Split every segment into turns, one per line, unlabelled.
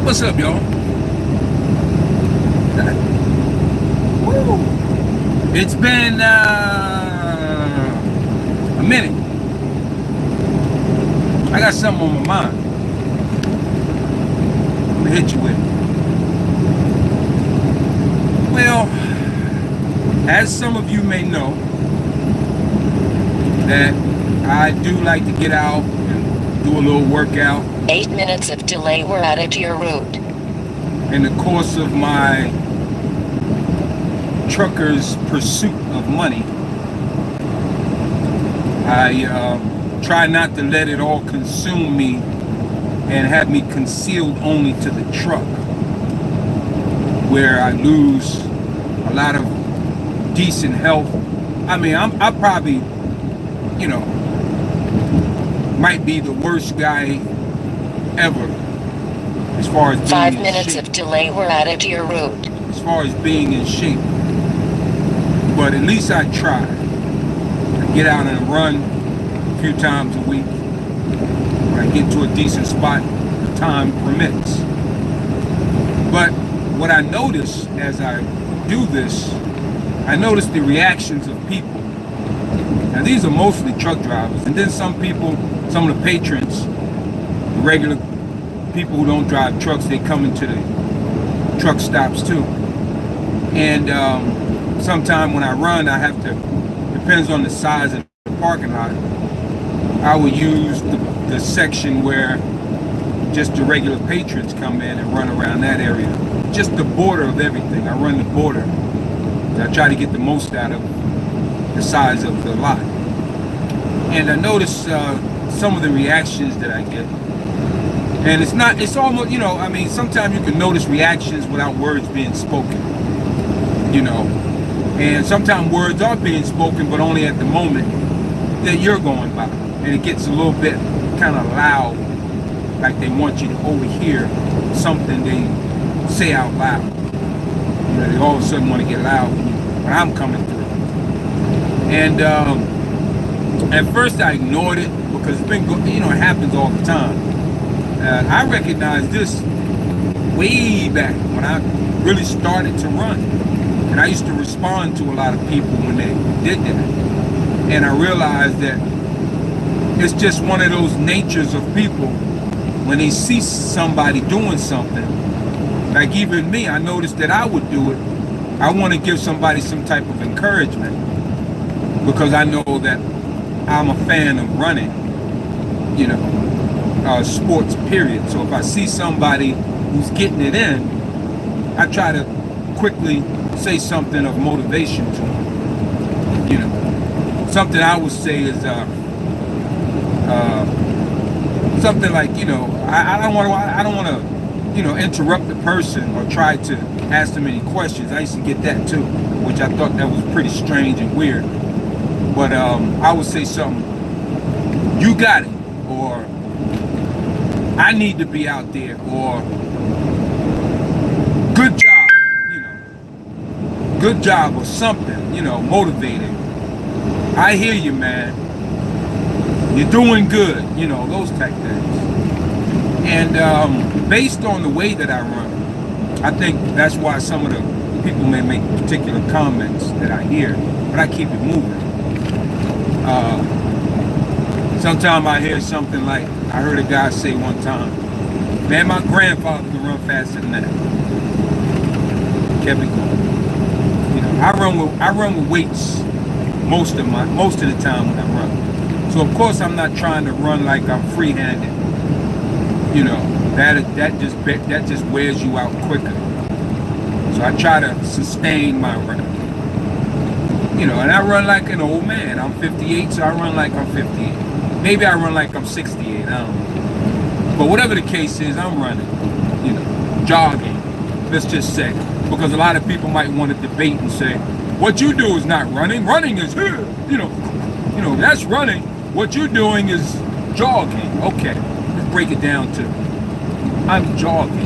What's up, y'all? Woo. It's been a minute. I got something on my mind. I'm gonna hit you with it. Well, as some of you may know, that I do like to get out and do a little workout.
8 minutes of delay were added to your route.
In the course of my trucker's pursuit of money, I try not to let it all consume me and have me concealed only to the truck, where I lose a lot of decent health. I mean, I probably, might be the worst guy ever as far as being
5
in
minutes
shape.
of delay were added to your route.
As far as being in shape, but at least I try. I get out and run a few times a week. When I get to a decent spot, the time permits. But what I notice as I do this, I notice the reactions of people. Now these are mostly truck drivers, and then some people, some of the patrons, the regular people who don't drive trucks, they come into the truck stops too. And sometime when I run, I have to, depends on the size of the parking lot, I will use the section where just the regular patrons come in and run around that area. Just the border of everything. I run the border. I try to get the most out of the size of the lot. And I notice some of the reactions that I get. And it's almost, I mean, sometimes you can notice reactions without words being spoken, and sometimes words are being spoken, but only at the moment that you're going by. And it gets a little bit kind of loud, like they want you to overhear something they say out loud. They all of a sudden want to get loud when I'm coming through. And at first I ignored it because it's been, it happens all the time. I recognized this way back when I really started to run. And I used to respond to a lot of people when they did that. And I realized that it's just one of those natures of people when they see somebody doing something. Like even me, I noticed that I would do it. I want to give somebody some type of encouragement because I know that I'm a fan of running, sports, period. So if I see somebody who's getting it in, I try to quickly say something of motivation to them. Something I would say is something like, I don't want to, interrupt the person or try to ask them any questions. I used to get that too, which I thought that was pretty strange and weird. But I would say something, you got it, or I need to be out there, or good job, good job, or something, motivating. I hear you, man. You're doing good, those type things. And based on the way that I run, I think that's why some of the people may make particular comments that I hear, but I keep it moving. Sometimes I hear something like, I heard a guy say one time, man, my grandfather could run faster than that. Kept it going. I run with weights most of the time when I run. So of course I'm not trying to run like I'm free-handed. That just wears you out quicker. So I try to sustain my run. And I run like an old man. I'm 58, so I run like I'm 58. Maybe I run like I'm 68, I don't know. But whatever the case is, I'm running, jogging, let's just say. Because a lot of people might want to debate and say, what you do is not running. Running is here, that's running. What you're doing is jogging. Okay, let's break it down to, I'm jogging,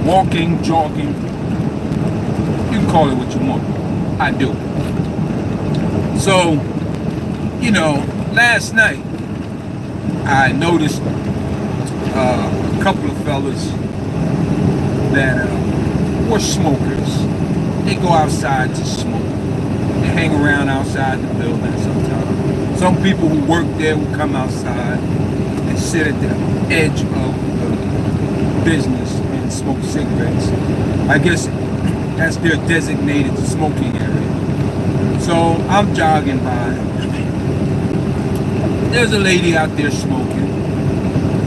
walking, jogging. You can call it what you want. I do. So, last night, I noticed a couple of fellas that were smokers. They go outside to smoke. They hang around outside the building sometimes. Some people who work there will come outside and sit at the edge of the business and smoke cigarettes. I guess that's their designated smoking area. So I'm jogging by. There's a lady out there smoking,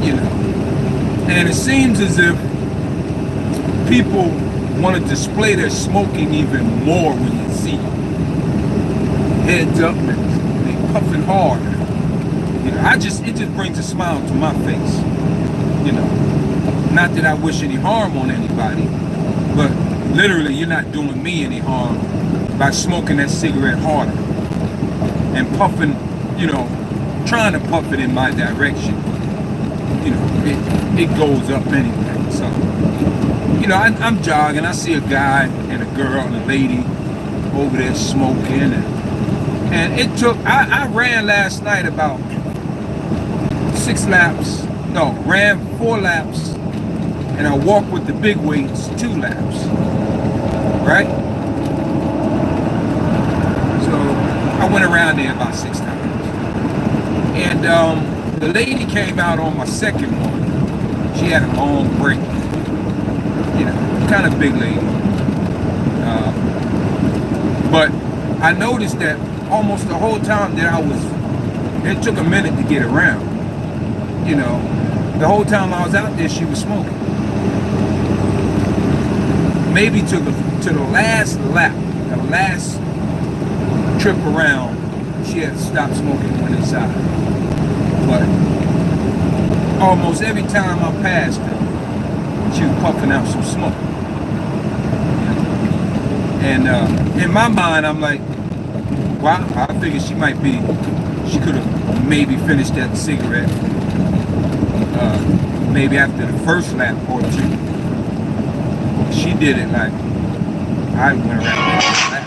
you know. And it seems as if people want to display their smoking even more when you see them. Heads up and they puffing hard. You know, it just brings a smile to my face. You know, not that I wish any harm on anybody, but literally you're not doing me any harm by smoking that cigarette harder and puffing, you know, trying to puff it in my direction. You know, it goes up anyway. So, you know, I'm jogging. I see a guy and a girl and a lady over there smoking, and it took. I ran last night about 6 laps. No, ran 4 laps, and I walked with the big weights 2 laps. Right? So I went around there about 6 times. And the lady came out on my second one. She had a long break. You know, kind of big lady. But I noticed that almost the whole time that it took a minute to get around. You know, the whole time I was out there, she was smoking. Maybe to the last lap, the last trip around, she had stopped smoking and went inside. But almost every time I passed her, she was puffing out some smoke. And in my mind, I'm like, wow, I figured she could have maybe finished that cigarette maybe after the first lap or 2. She did it like I went around that lap.